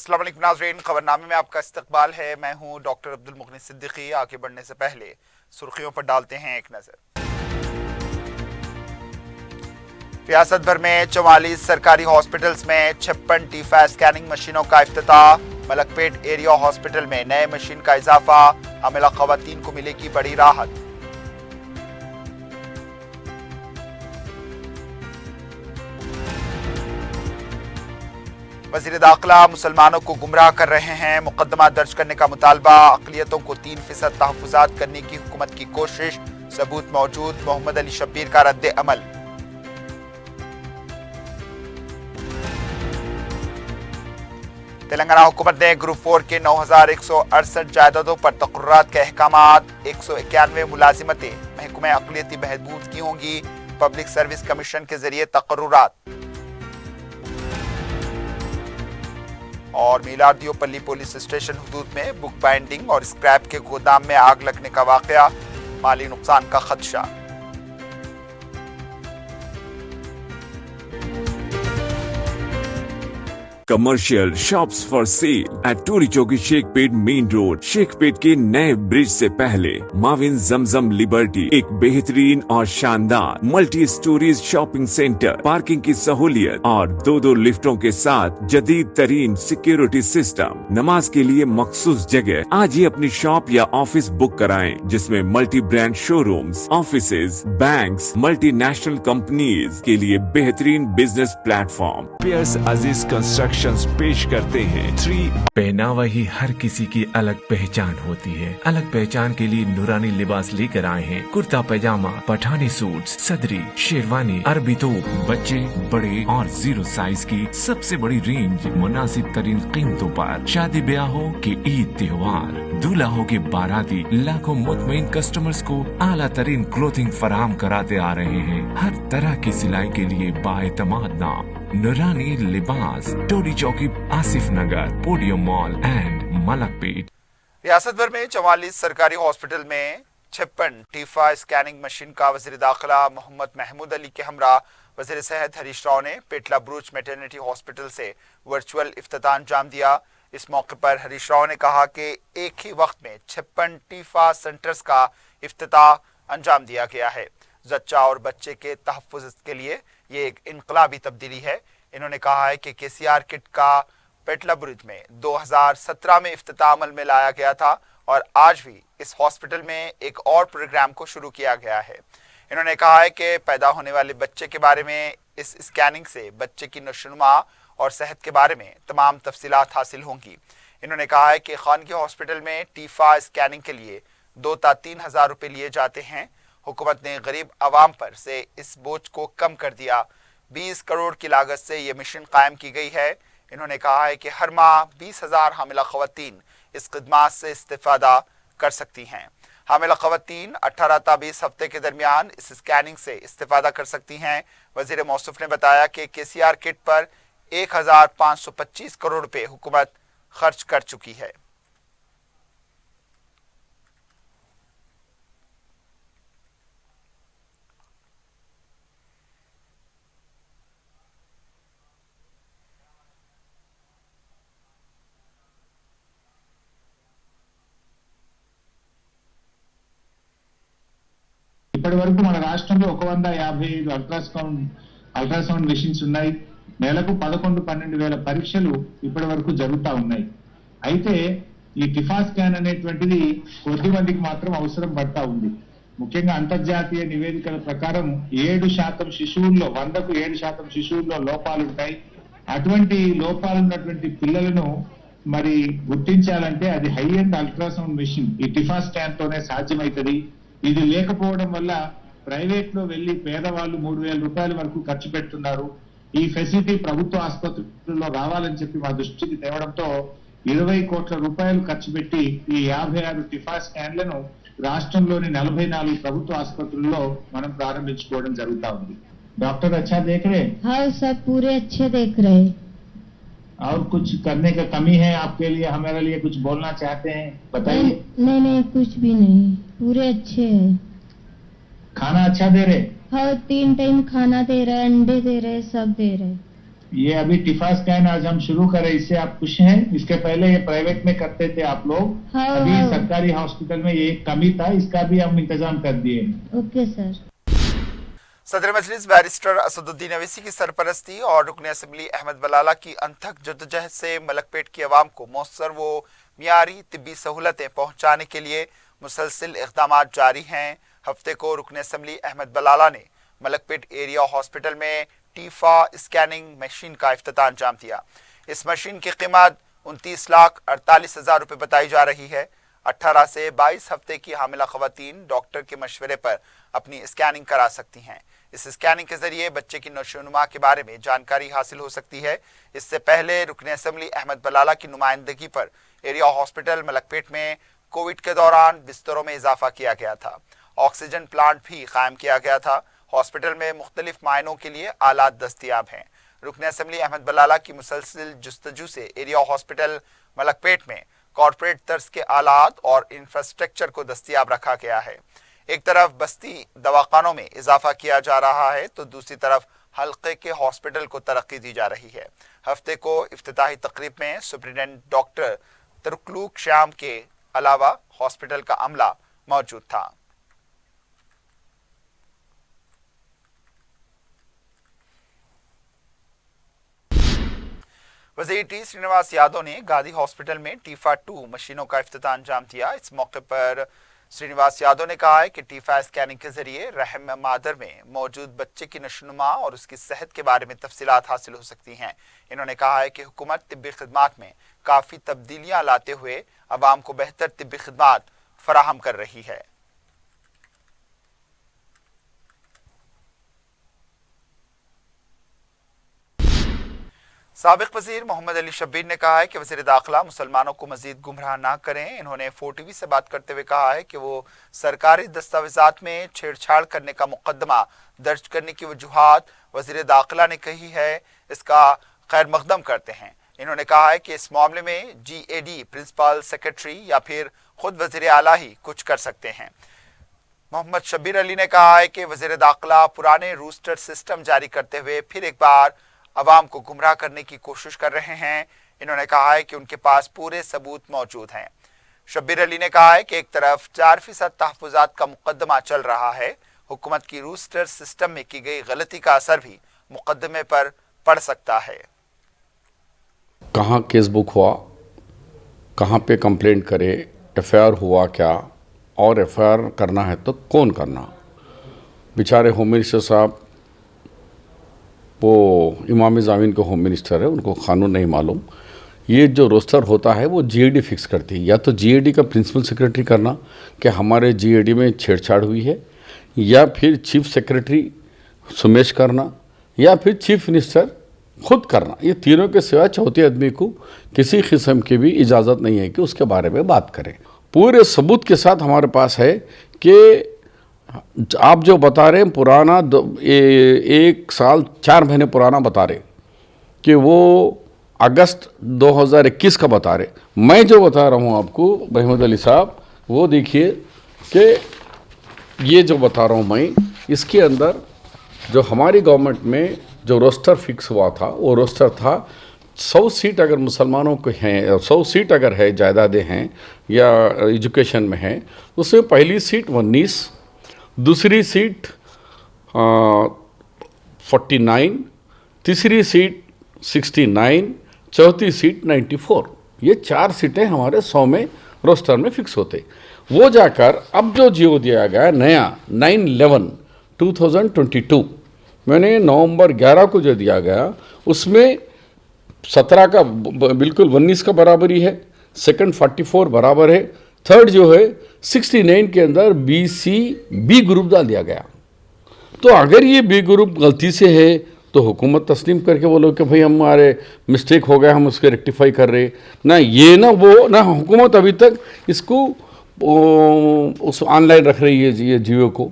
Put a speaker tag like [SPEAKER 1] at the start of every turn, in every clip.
[SPEAKER 1] अस्सलाम वालेकुम नाज़रीन, खबरनामे में आपका इस्तकबाल है। मैं हूं डॉक्टर अब्दुल मुगनी सिद्दीकी। आगे बढ़ने से पहले सुर्खियों पर डालते हैं एक नज़र। रियासत भर में 44 सरकारी हॉस्पिटल्स में 56 टीफा स्कैनिंग मशीनों का इफ्तिताह। मलकपेट एरिया हॉस्पिटल में नए मशीन का इजाफा, हामिला खवातीन को मिलेगी बड़ी राहत। वज़ीर दाखिला मुसलमानों को गुमराह कर रहे हैं, मुकदमा दर्ज करने का मुतालबा। अक़लियतों को 3% तहफ़्फ़ुज़ात करने की हुकूमत की कोशिश, सबूत मौजूद। मोहम्मद अली शब्बीर का रद्द अमल। तेलंगाना हुकूमत ने ग्रुप 4 के 9168 जायदादों पर तक़र्रुरात के अहकामात। 191 मुलाजिमतें महकमे अक़लियती बहबूद की होंगी। पब्लिक सर्विस कमीशन के जरिए तक़र्रुरात। और मीलादियोपल्ली पुलिस स्टेशन हुदूद में बुक बाइंडिंग और स्क्रैप के गोदाम में आग लगने का वाक़या, माली नुकसान का खदशा।
[SPEAKER 2] Commercial shops for sale at टूरी चौकी शेखपेट मेन रोड। शेखपेट के नए ब्रिज से पहले माविन जमजम लिबर्टी एक बेहतरीन और शानदार multi storeys shopping centre, parking की सहूलियत और दो लिफ्टों के साथ जदीद तरीन सिक्योरिटी सिस्टम। नमाज के लिए मखसूस जगह। आज ही अपनी शॉप या ऑफिस बुक कराएं, जिसमें multi brand showrooms, offices, banks, multinational companies के लिए बेहतरीन बिजनेस प्लेटफॉर्म। पियर्स अजीज कंस्ट्रक्शन पेश करते हैं 3।
[SPEAKER 3] पहनावा ही हर किसी की अलग पहचान होती है। अलग पहचान के लिए नूरानी लिबास लेकर आए हैं। कुर्ता पैजामा, पठानी सूट, सदरी, शेरवानी, अरबी तोप, बच्चे, बड़े और 0 साइज की सबसे बड़ी रेंज, मुनासिब तरीन कीमतों पर। शादी ब्याहों के ईद त्योहार, दूल्हा हो के बाराती, लाखों मुतमईन कस्टमर्स को आला तरीन क्लोथिंग फराहम कराते आ रहे हैं। हर तरह की सिलाई के लिए बाएतमाद नाम नूरानी लिबास, टोली चौकी, आसिफ नगर, पोडियम मॉल एंड मलकपेट।
[SPEAKER 1] रियासत भर में 44 सरकारी हॉस्पिटल में 56 टीफा स्कैनिंग मशीन का वज़ीर दाखिला मोहम्मद महमूद अली के हमरा वज़ीर सेहत हरीश राव ने पेटला ब्रूच मैटरनिटी हॉस्पिटल से वर्चुअल इफ्तिताह अंजाम दिया। इस मौके पर हरीश राव ने कहा कि एक ही वक्त में 56 टीफा सेंटर्स का इफ्तिताह अंजाम दिया गया है। जच्चा और बच्चे के तहफ़्फ़ुज़ के लिए ये एक इनकलाबी तब्दीली है। इन्होंने कहा है कि केसीआर किट का पेटला ब्रिज में 2017 में इफ्तिताह अमल में लाया गया था और आज भी इस हॉस्पिटल में एक और प्रोग्राम को शुरू किया गया है। इन्होंने कहा है कि पैदा होने वाले बच्चे के बारे में इस स्कैनिंग से बच्चे की नशोनुमा और सेहत के बारे में तमाम तफसीलात हासिल होंगी। इन्होंने कहा है कि खानगी हॉस्पिटल में टीफा स्कैनिंग के लिए 2 से 3 हज़ार रुपये लिए जाते हैं। हुकूमत ने गरीब आवाम पर से इस बोझ को कम कर दिया। 20 करोड़ की लागत से ये मिशन कायम की गई है। इन्होंने कहा है कि हर माह 20,000 हामिला खवातीन इस खिदमत से इस्तेफादा कर सकती हैं। हामिला खवातीन 18 से 20 हफ्ते के दरमियान इस स्कैनिंग से इस्तेफादा कर सकती हैं। वज़ीर मौसूफ ने बताया कि केसीआर किट पर 1525 करोड़ रुपये हुकूमत खर्च कर चुकी है।
[SPEAKER 4] ఇప్పటి వరకు మన రాష్ట్రంలో 155 అల్ట్రాసౌండ్ మెషిన్స్ ఉన్నాయి. నెలకు 11-12 వేల పరీక్షలు ఇప్పటి వరకు జరుగుతూ ఉన్నాయి. అయితే ఈ టిఫా స్కాన్ అనేటువంటిది కొద్ది మందికి మాత్రం అవసరం పడతా ఉంది. ముఖ్యంగా అంతర్జాతీయ నివేదికల ప్రకారం 7% శిశువుల్లో 100కు 7% శిశువుల్లో లోపాలు ఉంటాయి. అటువంటి లోపాలు ఉన్నటువంటి పిల్లలను మరి గుర్తించాలంటే అది హై ఎండ్ అల్ట్రాసౌండ్ మెషిన్ ఈ టిఫా స్కాన్ తోనే సాధ్యమవుతుంది. ఇది లేకపోవడం వల్ల ప్రైవేట్ లో వెళ్లి పేదవాళ్ళు 3,000 రూపాయల వరకు ఖర్చు పెడుతున్నారు. ఈ ఫెసిలిటీ ప్రభుత్వ ఆసుపత్రుల్లో రావాలని చెప్పి మా దృష్టికి తేవడంతో 20 కోట్ల రూపాయలు ఖర్చు పెట్టి ఈ 56 టిఫా స్కాన్లను రాష్ట్రంలోని 44 ప్రభుత్వ ఆసుపత్రుల్లో మనం ప్రారంభించుకోవడం జరుగుతా ఉంది. डॉक्टर अच्छा देख रहे हैं?
[SPEAKER 5] हाँ सर, पूरे अच्छे देख रहे हैं।
[SPEAKER 4] और कुछ करने का कमी है आपके लिए, हमारे लिए कुछ बोलना चाहते हैं, बताइए।
[SPEAKER 5] नहीं कुछ भी नहीं, पूरे अच्छे हैं।
[SPEAKER 4] खाना अच्छा दे रहे?
[SPEAKER 5] हाँ 3 टाइम खाना दे रहे, अंडे दे रहे, सब दे रहे।
[SPEAKER 4] ये अभी टिफा स्कैन आज हम शुरू करें, इससे आप खुश हैं? इसके पहले ये प्राइवेट में करते थे आप लोग,
[SPEAKER 5] हाँ,
[SPEAKER 4] अभी
[SPEAKER 5] हाँ।
[SPEAKER 4] सरकारी हॉस्पिटल में ये एक कमी था, इसका भी हम इंतजाम कर दिए।
[SPEAKER 5] Okay sir.
[SPEAKER 1] सदर मजलिस बैरिस्टर असदुद्दीन अवैसी की सरपरस्ती और रुकन असम्बली अहमद बलाला की अनथक जद्दोजहद से मलकपेट की आवाम को मौसर व मियारी तिब्बी सहूलतें पहुँचाने के लिए मुसलसिल इक़दाम जारी हैं। हफ्ते को रुकन असम्बली अहमद बलाला ने मलकपेट एरिया हॉस्पिटल में टीफा स्कैनिंग मशीन का इफ्तिताह अंजाम दिया। इस मशीन की कीमत 29,48,000 रुपये बताई जा रही है। 18 से 22 हफ्ते की हामिला ख़वातीन डॉक्टर के मशवरे पर अपनी स्कैनिंग करा सकती हैं। इस स्कैनिंग के जरिए बच्चे की नशोनुमा के बारे में जानकारी हासिल हो सकती है। इससे पहले रुकन असम्बली अहमद बलाला की नुमाइंदगी पर एरिया हॉस्पिटल मलकपेट में कोविड के दौरान बिस्तरों में इजाफा किया गया था। ऑक्सीजन प्लांट भी कायम किया गया था। हॉस्पिटल में मुख्तलिफ मायनों के लिए आलात दस्तियाब हैं। रुकन असम्बली अहमद बलाला की मुसलसिल जुस्तजू से एरिया हॉस्पिटल मलकपेट में कॉरपोरेट तर्ज के आलात और इंफ्रास्ट्रक्चर को दस्तियाब रखा गया है। एक तरफ बस्ती दवाखानों में इजाफा किया जा रहा है तो दूसरी तरफ हल्के के हॉस्पिटल को तरक्की दी जा रही है। हफ्ते को इफ्तिताही तकरीब में सुप्रिटेंडेंट डॉक्टर तुर्कलूक श्याम के अलावा हॉस्पिटल का अमला मौजूद था। वज़ीर टी श्रीनिवास यादव ने गांधी हॉस्पिटल में टीफा 2 मशीनों का इफ्तिताह अंजाम दिया। इस मौके पर श्रीनिवास यादव ने कहा है कि टीफा स्कैनिंग के जरिए रहम मादर में मौजूद बच्चे की नशोनुमा और उसकी सेहत के बारे में तफसीलात हासिल हो सकती हैं। इन्होंने कहा है कि हुकूमत तिब्बी खिदमात में काफ़ी तब्दीलियाँ लाते हुए अवाम को बेहतर तिब्बी खिदमात फराहम कर रही है। साबिक वजीर मोहम्मद अली शब्बीर ने कहा है कि वज़ीर दाखिला मुसलमानों को मजीद गुमराह ना करें। इन्होंने 4TV से बात करते हुए कहा है कि वो सरकारी दस्तावेजात में छेड़छाड़ करने का मुकदमा दर्ज करने की वजूहात वज़ीर दाखिला ने कही है, इसका खैर मकदम करते हैं। इन्होंने कहा है कि इस मामले में GAD प्रिंसिपल सेक्रेटरी या फिर खुद वज़ीर आला ही कुछ कर सकते हैं। मोहम्मद शब्बीर अली ने कहा है कि वज़ीर दाखिला पुराने रूस्टर सिस्टम जारी करते हुए फिर एक बार अवाम को गुमराह करने की कोशिश कर रहे हैं। इन्होंने कहा है कि उनके पास पूरे सबूत मौजूद हैं। शब्बीर अली ने कहा है कि एक तरफ 4% तहफ़्फ़ुज़ात का मुकदमा चल रहा है, हुकूमत की रूस्टर सिस्टम में की गई गलती का असर भी मुकदमे पर पड़ सकता है।
[SPEAKER 6] कहाँ केस बुक हुआ, कहाँ पे कंप्लेंट करे, FIR हुआ क्या, और FIR करना है तो कौन करना। बेचारे होम मिनिस्टर साहब, वो इमाम ज़ामीन के होम मिनिस्टर है, उनको कानून नहीं मालूम। ये जो रोस्टर होता है वो GAD फिक्स करती है। या तो GAD का प्रिंसिपल सेक्रेटरी करना कि हमारे GAD में छेड़छाड़ हुई है, या फिर चीफ सेक्रेटरी सुमेश करना, या फिर चीफ मिनिस्टर खुद करना। ये तीनों के सिवा चौथे आदमी को किसी किस्म की भी इजाज़त नहीं है कि उसके बारे में बात करें। पूरे सबूत के साथ हमारे पास है कि आप जो बता रहे हैं पुराना 1 साल 4 महीने पुराना बता रहे कि वो अगस्त 2021 का बता रहे। मैं जो बता रहा हूँ आपको महमूद अली साहब, वो देखिए कि ये जो बता रहा हूँ मैं, इसके अंदर जो हमारी गवर्नमेंट में जो रोस्टर फिक्स हुआ था वो रोस्टर था 100 सीट अगर मुसलमानों को हैं, 100 सीट अगर है जायदादें हैं या एजुकेशन में हैं, उसमें पहली सीट 19, दूसरी सीट 49, तीसरी सीट 69, चौथी सीट 94। ये 4 सीटें हमारे 100 में रोस्टर में फिक्स होते। वो जाकर अब जो जियो दिया गया नया 9/11/2022, मैंने नवंबर 11 को जो दिया गया उसमें 17 का बिल्कुल 19 का बराबरी है, सेकंड 44 बराबर है, थर्ड जो है 69 के अंदर B ग्रुप डाल दिया गया। तो अगर ये B ग्रुप गलती से है तो हुकूमत तस्लीम करके बोलो कि भाई हमारे मिस्टेक हो गया, हम उसके रेक्टिफाई कर रहे ना, ये ना वो ना। हुकूमत अभी तक इसको उस ऑनलाइन रख रही है, ये जियो को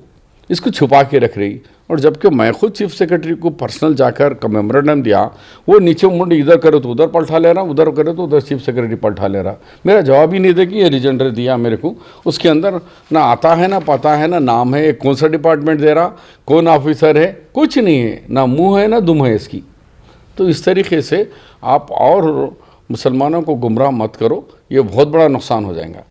[SPEAKER 6] इसको छुपा के रख रही। और जबकि मैं खुद चीफ सेक्रेटरी को पर्सनल जाकर मेमोरेंडम दिया, वो नीचे मुंडी इधर करो तो उधर पलटा ले रहा, उधर करो तो उधर चीफ सेक्रेटरी पलटा ले रहा। मेरा जवाब ही नहीं दे कि ये रिजेंडर दिया मेरे को, उसके अंदर ना आता है ना पता है ना नाम है, कौन सा डिपार्टमेंट दे रहा, कौन ऑफिसर है, कुछ नहीं है, ना मुंह है ना दुम है इसकी। तो इस तरीके से आप और मुसलमानों को गुमराह मत करो, ये बहुत बड़ा नुकसान हो जाएगा।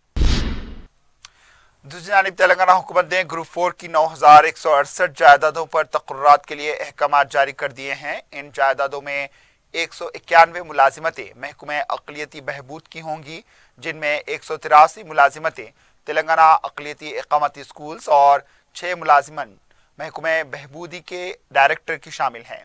[SPEAKER 1] दूसरी जानिब तेलंगाना हुकूमत ने ग्रुप 4 की 9,168 जायदादों पर तकर्रुरात के लिए अहकामात जारी कर दिए हैं। इन जायदादों में 191 मुलाजिमतें महकमे अक़लियती बहबूद की होंगी, जिनमें 183 मुलाजिमतें तेलंगाना अक़लियती इक़ामती स्कूल्स और 6 मुलाजिमन महकमे बहबूदी के डायरेक्टर की शामिल हैं।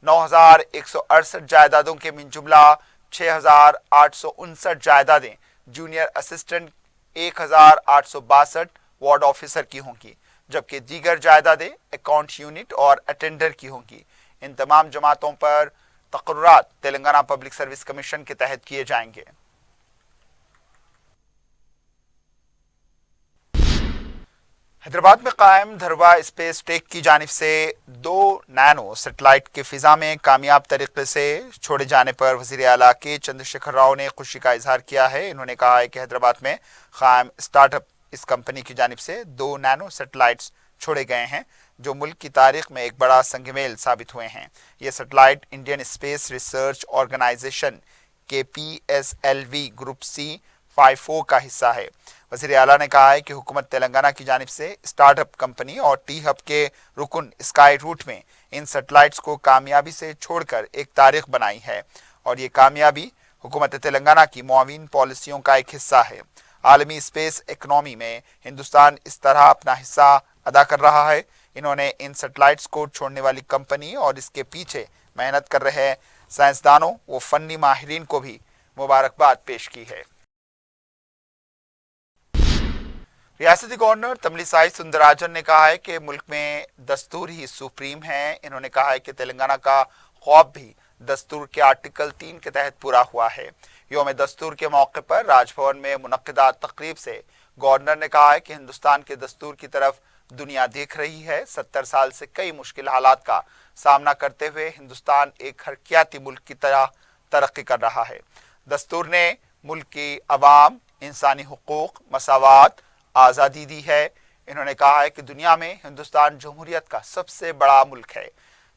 [SPEAKER 1] 9,168 जायदादों के मिन जुमला 6,859 जायदादें जूनियर असिस्टेंट 1,862 वार्ड ऑफिसर की होंगी, जबकि दीगर जायदादें अकाउंट यूनिट और अटेंडर की होंगी। इन तमाम जमातों पर तकर्रुरात तेलंगाना पब्लिक सर्विस कमीशन के तहत किए जाएंगे। हैदराबाद में कायम धरवा स्पेस टेक की जानिब से 2 नैनो सैटेलाइट के फिजा में कामयाब तरीके से छोड़े जाने पर वज़ीर आला के चंद्रशेखर राव ने खुशी का इजहार किया है। इन्होंने कहा है कि हैदराबाद में कायम स्टार्टअप इस कंपनी की जानिब से 2 नैनो सैटेलाइट्स छोड़े गए हैं, जो मुल्क की तारीख में एक बड़ा संगमेल साबित हुए हैं। ये satellite Indian space research organisation KPSLV group C54 का हिस्सा है। वज़ीर आला ने कहा है कि हुकूमत तेलंगाना की जानिब से स्टार्टअप कंपनी और टी हब के रुकन स्काई रूट में इन सैटेलाइट्स को कामयाबी से छोड़कर एक तारीख बनाई है, और ये कामयाबी हुकूमत तेलंगाना की मुआविन पॉलिसियों का एक हिस्सा है। आलमी स्पेस इकनॉमी में हिंदुस्तान इस तरह अपना हिस्सा अदा कर रहा है। इन्होंने इन सैटेलाइट्स को छोड़ने वाली कंपनी और इसके पीछे मेहनत कर रहे साइंसदानों व फन्नी माहिरीन को भी मुबारकबाद पेश की है। रियासती गवर्नर तमिलिसाई सुंदरराजन ने कहा है कि मुल्क में दस्तूर ही सुप्रीम है। इन्होंने कहा है कि तेलंगाना का ख्वाब भी दस्तूर के आर्टिकल 3 के तहत पूरा हुआ है। यौम दस्तूर के मौके पर राजभवन में मुनक्किदा तकरीब से गवर्नर ने कहा है कि हिंदुस्तान के दस्तूर की तरफ दुनिया देख रही है। 70 साल से कई मुश्किल हालात का सामना करते हुए हिंदुस्तान एक हरकियाती मुल्क की तरह तरक्की कर रहा है। दस्तूर ने मुल्क की अवाम इंसानी हुकूक, मसावात, आज़ादी दी है। इन्होंने कहा है कि दुनिया में हिंदुस्तान जमहूरियत का सबसे बड़ा मुल्क है।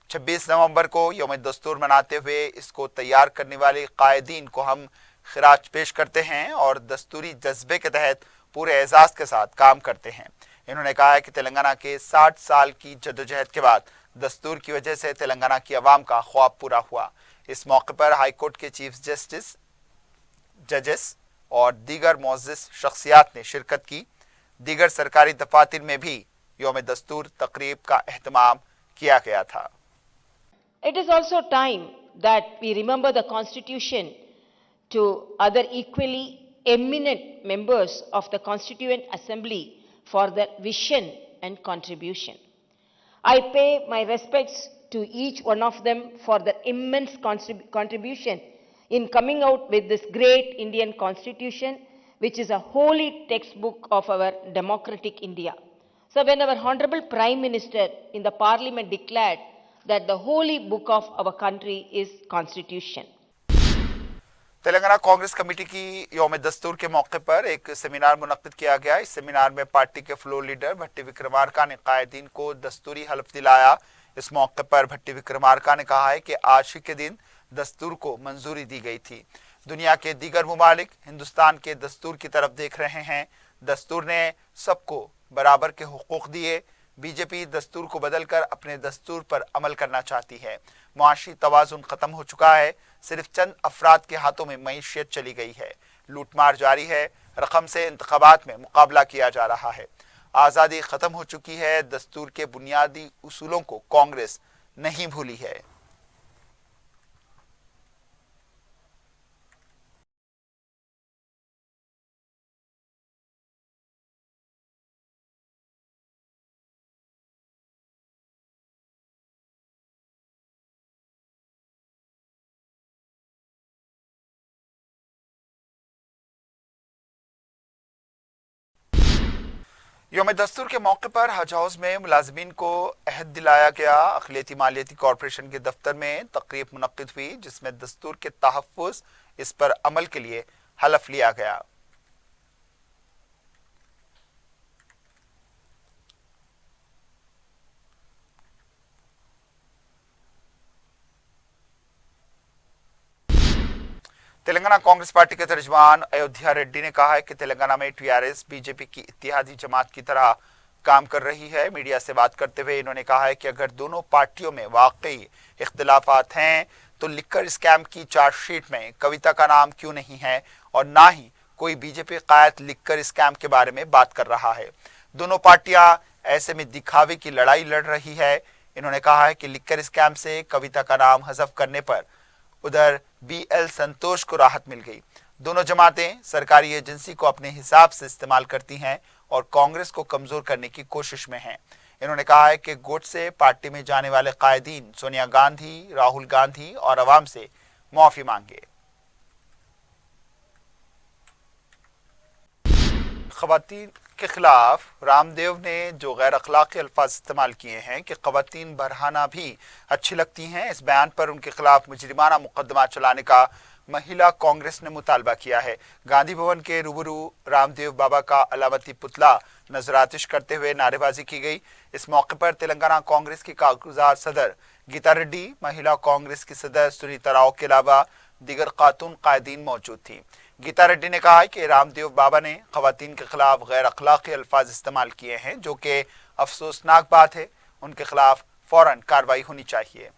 [SPEAKER 1] 26 नवंबर को यौम दस्तूर मनाते हुए इसको तैयार करने वाले कायदीन को हम खिराज पेश करते हैं और दस्तूरी जज्बे के तहत पूरे एजाज के साथ काम करते हैं। इन्होंने कहा है कि तेलंगाना के 60 साल की जद्दोजहद के बाद दस्तूर की वजह से तेलंगाना की आवाम का ख्वाब पूरा हुआ। इस मौके पर हाई कोर्ट के चीफ जस्टिस, जजेस और दीगर मुअज़्ज़िज़ शख्सियात ने शिरकत की। दीगर सरकारी दफातर में भी यौम दस्तूर तकरीब का एहतमाम किया गया था।
[SPEAKER 7] It is also time that we remember the Constitution to other equally eminent members of the Constituent Assembly for their vision and contribution. I pay my respects to each one of them for their immense contribution in coming out with this great Indian Constitution, which is a holy textbook of our democratic India. So when our Honorable Prime Minister in the Parliament declared that the holy book of our country is Constitution.
[SPEAKER 1] Telangana Congress committee की यौम दस्तूर के मौके पर एक seminar मुनक्किद किया गया। इस सेमिनार में पार्टी के फ्लोर लीडर भट्टी विक्रमार्का ने कायदीन को दस्तूरी हल्फ दिलाया। इस मौके पर भट्टी विक्रमार्का ने कहा है कि आज ही के दिन दस्तूर को मंजूरी दी गई थी। दुनिया के दीगर मुमालिक हिंदुस्तान के दस्तूर की तरफ देख रहे हैं। दस्तूर ने सबको बराबर के हुकूक दिए। बीजेपी दस्तूर को बदलकर अपने दस्तूर पर अमल करना चाहती है। मुआशी तवाज़ुन खत्म हो चुका है। सिर्फ चंद अफराद के हाथों में मईशियत चली गई है। लूटमार जारी है। रकम से इंतखाबात में मुकाबला किया जा रहा है। आज़ादी खत्म हो चुकी है। दस्तूर के बुनियादी उसूलों को कांग्रेस नहीं भूली है। यौम दस्तूर के मौके पर हज हाउस में मुलाजमीन को अहद दिलाया गया। अक़लियती मालियती कॉरपोरेशन के दफ्तर में तकरीब मुनक्किद हुई, जिसमें दस्तूर के तहफ़्फ़ुज़ इस पर अमल के लिए हलफ लिया गया। तेलंगाना कांग्रेस पार्टी के तर्जुमान अयोध्या रेड्डी ने कहा है कि तेलंगाना में टीआरएस बीजेपी की इत्तेहादी जमात की तरह काम कर रही है। मीडिया से बात करते हुए इन्होंने कहा है कि अगर दोनों पार्टियों में वाकई इख्तिलाफात हैं तो लिक्कर स्कैम की चार्जशीट में कविता का नाम क्यों नहीं है और ना ही कोई बीजेपी कायद लिक्कर स्कैम के बारे में बात कर रहा है। दोनों पार्टियां ऐसे में दिखावे की लड़ाई लड़ रही है। इन्होंने कहा है कि लिक्कर स्कैम से कविता का नाम हज़फ करने पर उधर बीएल संतोष को राहत मिल गई। दोनों जमातें सरकारी एजेंसी को अपने हिसाब से इस्तेमाल करती हैं और कांग्रेस को कमजोर करने की कोशिश में हैं। इन्होंने कहा है कि गोट से पार्टी में जाने वाले कायदीन सोनिया गांधी, राहुल गांधी और अवाम से माफी मांगे। खवातीन के खिलाफ रामदेव ने जो गैर अखलाकी अल्फाज इस्तेमाल किए हैं कि खवातीन बरहाना भी अच्छी लगती हैं, इस बयान पर उनके खिलाफ मुजरिमाना मुकदमा चलाने का महिला कांग्रेस ने मुतालबा किया है। गांधी भवन के रूबरू रामदेव बाबा का अलामती पुतला नजरातिश करते हुए नारेबाजी की गई। इस मौके पर तेलंगाना कांग्रेस की कारगुजार सदर गीता रेड्डी, महिला कांग्रेस की सदर सुनीता राव के अलावा दीगर खातून कायदीन मौजूद थी। गीता रेड्डी ने कहा कि रामदेव बाबा ने खवातीन के खिलाफ गैर अखलाकी अल्फाज इस्तेमाल किए हैं, जो कि अफसोसनाक बात है। उनके खिलाफ फौरन कार्रवाई होनी चाहिए।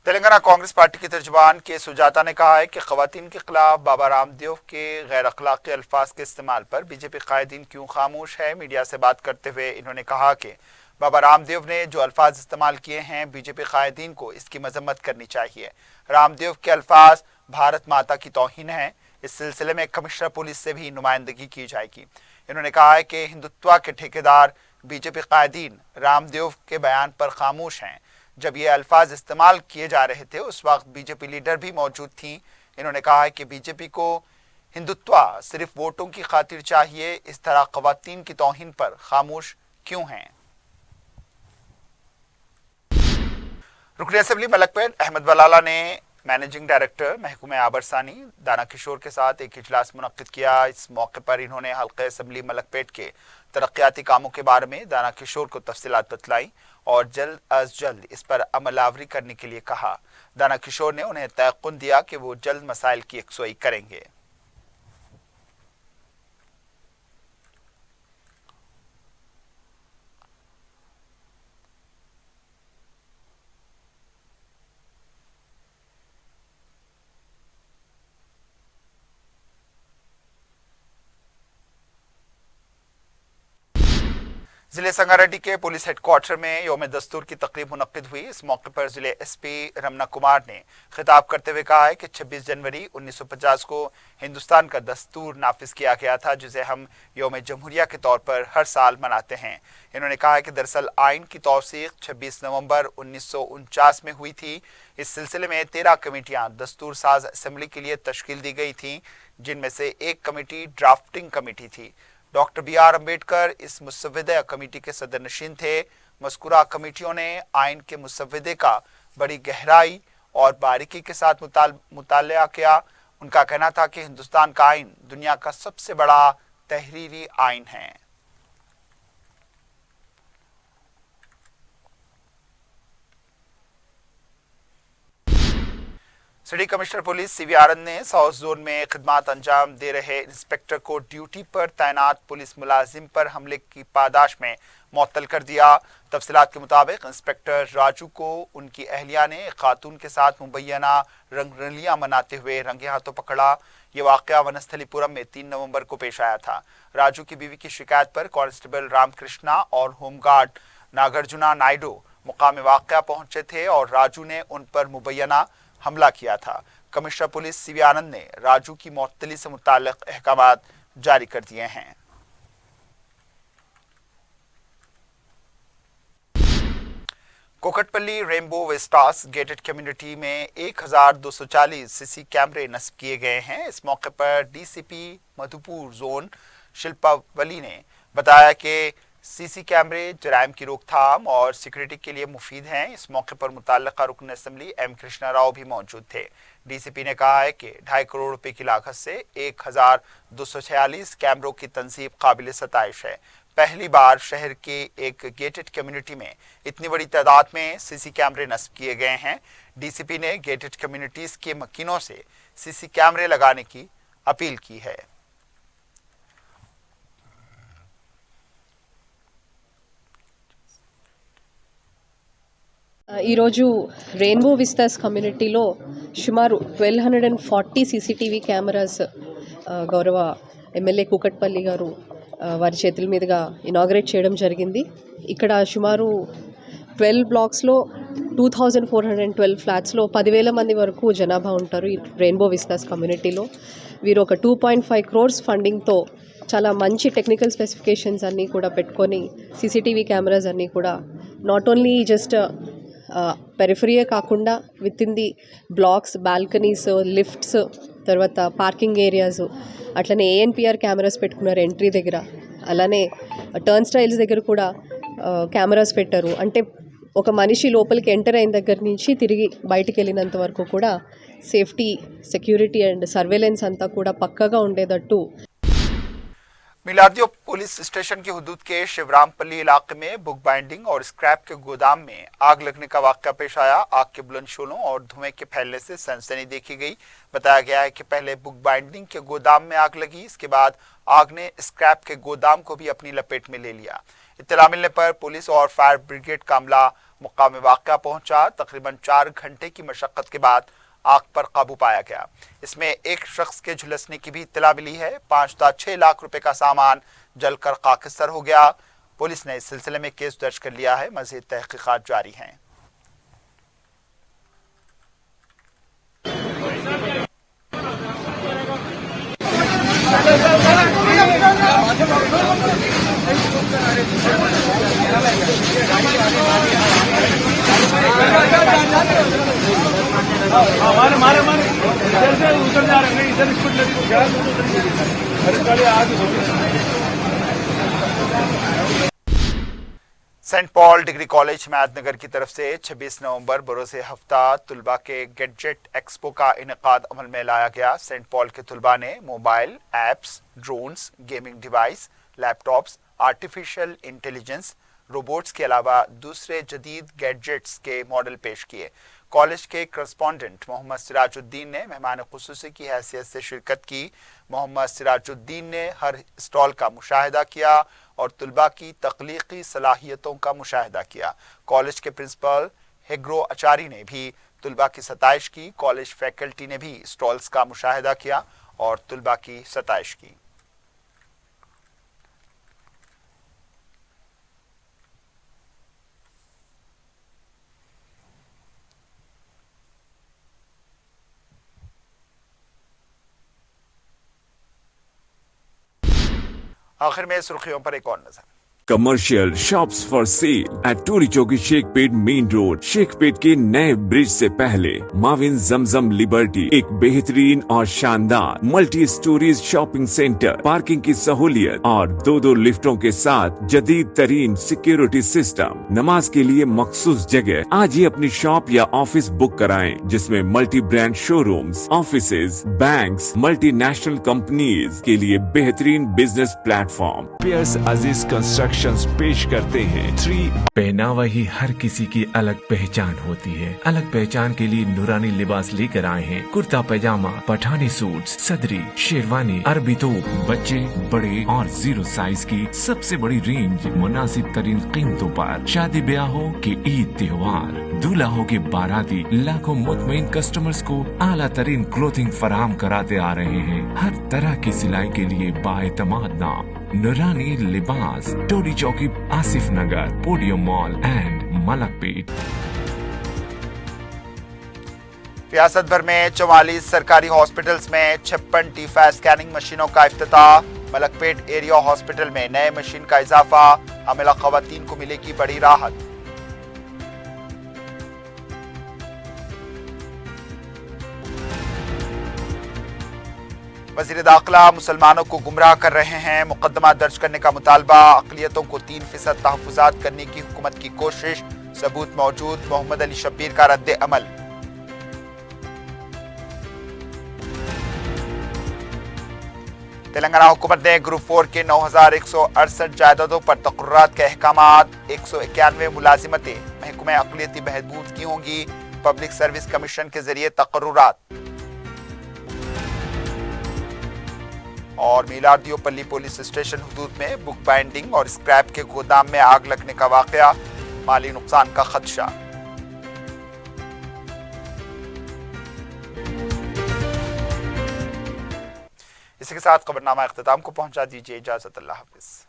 [SPEAKER 1] तेलंगाना कांग्रेस पार्टी के तर्जुमान के सुजाता ने कहा है कि खवातीन के खिलाफ बाबा रामदेव के गैर अखलाकी अल्फाज के इस्तेमाल पर बीजेपी कायदीन क्यों खामोश है। मीडिया से बात करते हुए इन्होंने कहा कि बाबा रामदेव ने जो अल्फाज इस्तेमाल किए हैं, बीजेपी कायदीन को इसकी मजम्मत करनी चाहिए। रामदेव के अल्फाज भारत माता की तौहीन है। इस सिलसिले में कमिश्नर पुलिस से भी नुमाइंदगी की जाएगी। इन्होंने कहा है कि हिंदुत्व के ठेकेदार बीजेपी कायदीन रामदेव के बयान पर खामोश हैं। जब ये अल्फाज इस्तेमाल किए जा रहे थे उस वक्त बीजेपी लीडर भी मौजूद थी। इन्होंने कहा है कि बीजेपी को हिंदुत्व सिर्फ वोटों की खातिर चाहिए, इस तरह खवातीन की तौहीन पर खामोश क्यों हैं। रुकन असेंबली मलकपेट अहमद बलाला ने मैनेजिंग डायरेक्टर महकूमे आबरसानी दाना किशोर के साथ एक इजलास मुनक्किद किया। इस मौके पर इन्होंने हल्के असेंबली मलकपेट के तरक्याती कामों के बारे में दाना किशोर को तफसीलात बतलाई और जल्द अज जल्द इस पर अमलावरी करने के लिए कहा। दाना किशोर ने उन्हें तयक़ुन दिया कि वो जल्द मसाइल की यकसुई करेंगे। जिले संगारेड्डी के पुलिस हेडक्वार्टर में यौम दस्तूर की तकरीब मुनक्किद हुई। इस मौके पर जिले एसपी रमना कुमार ने खिताब करते हुए कहा है कि 26 जनवरी 1950 को हिंदुस्तान का दस्तूर नाफिज किया गया था, जिसे हम यौम जमहूरिया के तौर पर हर साल मनाते हैं। इन्होंने कहा है कि दरअसल आइन की तौसीक 26 नवंबर 1949 में हुई थी। इस सिलसिले में 13 कमेटियां दस्तूर साज असेंबली के लिए तश्कील दी गई थी, जिनमें से एक कमेटी ड्राफ्टिंग कमेटी थी। डॉक्टर BR अम्बेडकर इस मुसव्विदा कमेटी के सदर नशीन थे। मज़कूरा कमेटियों ने आइन के मुसव्विदे का बड़ी गहराई और बारीकी के साथ मुतालिया किया। उनका कहना था कि हिंदुस्तान का आइन दुनिया का सबसे बड़ा तहरीरी आइन है। सिटी कमिश्नर पुलिस CV आनंद ने साउथ जोन में खिदमात अंजाम दे रहे इंस्पेक्टर को ड्यूटी पर तैनात पुलिस मुलाजिम पर हमले की पादाश में मुअत्तल कर दिया। तफसीलात के मुताबिक इंस्पेक्टर राजू को उनकी अहलिया ने एक खातून के साथ मुबैना रंगरलियां मनाते हुए रंगे हाथों पकड़ा। ये वाकया वनस्थलीपुरम में 3 नवंबर को पेश आया था। राजू की बीवी की शिकायत पर कांस्टेबल रामकृष्णा और होमगार्ड नागार्जुना नायडू मुकाम वाकया पहुंचे थे और राजू ने उन पर मुबैना हमला किया था। कमिश्नर पुलिस CV आनंद ने राजू की मुअत्तली से मुताल्लिक अहकामात जारी कर दिए हैं। Kukatpally rainbow Vistas gated community में 1240 CC कैमरे नस्ब किए गए हैं। इस मौके पर DCP मधुपुर जोन शिल्पा वली ने बताया कि CC कैमरे जराइम की रोकथाम और सिक्योरिटी के लिए मुफीद हैं। इस मौके पर मुताल्लिका रुकन असेंबली M कृष्णा राव भी मौजूद थे। DCP ने कहा है कि 2.5 करोड़ रुपए की लागत से 1246 कैमरों की तंसीब काबिल सताइश है। पहली बार शहर के एक गेटेड कम्युनिटी में इतनी बड़ी तादाद में सीसी कैमरे नस्ब किए गए हैं। डीसीपी ने गेटेड कम्युनिटीज के मकीनों से सीसी कैमरे लगाने की अपील की है।
[SPEAKER 8] ఈరోజు రెయిన్బో విస్తాస్ కమ్యూనిటీలో సుమారు 1240 సీసీటీవీ కెమెరాస్ గౌరవ ఎమ్మెల్యే కూకట్పల్లి గారు వారి చేతుల మీదుగా ఇనాగరేట్ చేయడం జరిగింది. ఇక్కడ సుమారు 12 బ్లాక్స్లో 2412 ఫ్లాట్స్లో 10,000 మంది వరకు జనాభా ఉంటారు ఈ రెయిన్బో విస్తాస్ కమ్యూనిటీలో. వీరు ఒక 2.5 crores ఫండింగ్తో చాలా మంచి టెక్నికల్ స్పెసిఫికేషన్స్ అన్నీ కూడా పెట్టుకొని సీసీటీవీ కెమెరాస్ అన్నీ కూడా నాట్ ఓన్లీ జస్ట్ పెరిఫరీయే కాకుండా with in the blocks, balconies, lifts, తర్వాత పార్కింగ్ ఏరియాస్, అట్లనే ఏఎన్పిఆర్ కెమెరాస్ పెట్టుకున్నారు ఎంట్రీ దగ్గర. అలానే టర్న్ స్టైల్స్ దగ్గర కూడా కెమెరాస్ పెట్టారు. అంటే ఒక మనిషి లోపలికి ఎంటర్ అయిన దగ్గర నుంచి తిరిగి బయటికి వెళ్ళినంత వరకు కూడా సేఫ్టీ, సెక్యూరిటీ అండ్ సర్వేలెన్స్ అంతా కూడా పక్కాగా ఉండేటట్టు.
[SPEAKER 1] मिलादियो पुलिस स्टेशन की हुदूद के शिवरामपल्ली इलाके में बुक बाइंडिंग और स्क्रैप के गोदाम में आग लगने का वाकया पेश आया। आग के बुलंद शोलों और धुएं के फैलने से सनसनी देखी गई। बताया गया है कि पहले बुक बाइंडिंग के गोदाम में आग लगी, इसके बाद आग ने स्क्रैप के गोदाम को भी अपनी लपेट में ले लिया। इत्तला मिलने पर पुलिस और फायर ब्रिगेड का अमला मुकाम वाकया पहुंचा। तकरीबन 4 घंटे की मशक्कत के बाद आग पर काबू पाया गया। इसमें एक शख्स के झुलसने की भी इत्तला मिली है। 5.6 लाख रुपए का सामान जलकर खाकिस्तर हो गया। पुलिस ने इस सिलसिले में केस दर्ज कर लिया है। मजीद तहकीकात जारी हैं।
[SPEAKER 9] हमारे मारे मारे इधर से उतर जा रहे हैं, इधर स्पीड लगी तो क्या अरे गाड़ी आगे
[SPEAKER 1] सेंट पॉल डिग्री कॉलेज मैदनगर की तरफ से 26 नवंबर बरोज़े हफ्ता तुलबा के गैजेट एक्सपो का इनेकाद अमल में लाया गया। सेंट पॉल के तुलबा ने mobile apps, drones, gaming device, laptops, artificial intelligence, robots के अलावा दूसरे जदीद गैजेट्स के मॉडल पेश किए। कॉलेज के करस्पॉन्डेंट मोहम्मद सिराजुद्दीन ने मेहमान खुसूसी की हैसियत से शिरकत की। मोहम्मद सिराजुद्दीन ने हर स्टॉल का मुशाहिदा किया और तुलबा की तख्लीकी सलाहियतों का मुशाहिदा किया। कॉलेज के प्रिंसिपल हेग्रो अचारी ने भी तुलबा की सताइश की। कॉलेज फैकल्टी ने भी स्टॉल्स का मुशाहिदा किया और तुलबा की सताइश की। आखिर में सुर्खियों पर एक और नजर।
[SPEAKER 2] Commercial shops for sale at टूरी चौकी शेखपेट मेन रोड। शेखपेट के नए ब्रिज से पहले माविन जमजम लिबर्टी एक बेहतरीन और शानदार multi storeys shopping centre, parking की सहूलियत और 2 लिफ्टों के साथ जदीद तरीन सिक्योरिटी सिस्टम। नमाज के लिए मखसूस जगह। आज ही अपनी शॉप या ऑफिस बुक कराएं, जिसमें multi brand showrooms, offices, banks, multinational companies के लिए बेहतरीन बिजनेस प्लेटफॉर्म। पियर्स अजीज कंस्ट्रक्शन पेश करते हैं 3
[SPEAKER 3] पहनावा ही हर किसी की अलग पहचान होती है। अलग पहचान के लिए नूरानी लिबास लेकर आए हैं। कुर्ता पैजामा, पठानी सूट्स, सदरी, शेरवानी, अरबी तोप, बच्चे, बड़े और 0 साइज की सबसे बड़ी रेंज मुनासिब तरीन कीमतों पर। शादी ब्याह हो कि ईद त्योहार, दूल्हा हो के बाराती, लाखों मुतमईन कस्टमर्स को आला तरीन क्लोथिंग फराहम कराते आ रहे हैं। हर तरह की सिलाई के लिए बाएतमाद नाम नूरानी लिबास, टोरी चौकी, आसिफ नगर, पोडियम मॉल एंड मलकपेट।
[SPEAKER 1] रियासत भर में 44 सरकारी हॉस्पिटल्स में 56 टीफा स्कैनिंग मशीनों का इफ्तिताह। मलकपेट एरिया हॉस्पिटल में नए मशीन का इजाफा। हामिला खवातीन को मिलेगी बड़ी राहत। वज़ीर दाखिला मुसलमानों को गुमराह कर रहे हैं, मुकदमा दर्ज करने का मुतालबा। अक़लियतों को 3% तहफ़्फ़ुज़ात करने की हुकूमत की कोशिश, सबूत मौजूद। मोहम्मद अली शब्बीर का रद्द अमल। تلنگانہ حکومت نے گروپ 4 کے 9168 جائیدادوں پر تقررات کے احکامات، 191 ملازمتیں محکمہ اقلیتی بہبود کی ہوں گی، پبلک سروس کمیشن کے ذریعے تقررات۔ اور میلاردیو پلی پولیس اسٹیشن حدود میں بک بائنڈنگ اور اسکریپ کے گودام میں آگ لگنے کا واقعہ، مالی نقصان کا خدشہ۔ اسی کے ساتھ خبرنامہ اختتام کو پہنچا دیجیے، اجازت، اللہ حافظ۔